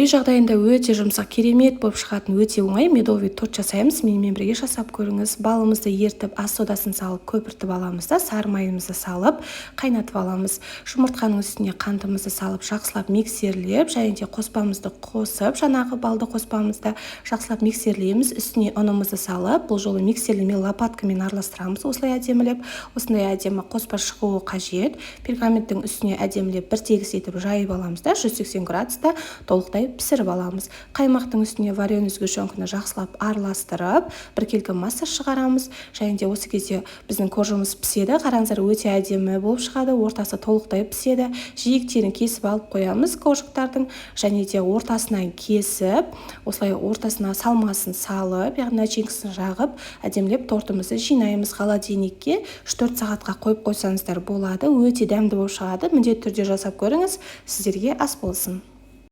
үй жағдайында өте жұмсақ, керемет болып шығатын өте оңай медовый торт жасаймыз. Менімен бірге жасап көріңіз. Балымызды ертіп, ас содасын салып, көпіртіп аламыз да, сары майымызды салып, қайнатып аламыз. Жұмыртқаның үстіне қантымызды салып, жақсылап миксерлеп, және де қоспамызды қосып, жаңағы балды қоспамызды жақсылап миксерлейміз. Үстіне ұнымызды салып, бұл жолы миксерлеме лопаткамен араластырамыз. Осылай әдемілеп, осындай әдемі қоспа шығуы қажет. Пергаменттің үстіне әдемілеп бір тегіс етіп жайып аламыз да, 180 градуста толықтай пісіріп аламыз. Қаймақтың үстіне вареный сгущенканы жақсылап араластырып, бір келкі масса шығарамыз. Және де осы кезде біздің коржымыз піседі. Қараңыздар, өте әдемі болып шығады. Ортасы толықтай піседі. Жиектерін кесіп алып қоямыз коржықтардың. Және де ортасынан кесіп, осылай ортасына салмасын салып, яғни начинкасын жағып, әдемілеп тортымызды жинаймыз. Холодильникке 3-4 сағатқа қойып қойсаңыздар болады. Өте дәмді болып шығады. Міндетті түрде жасап көріңіз. Сіздерге ас болсын.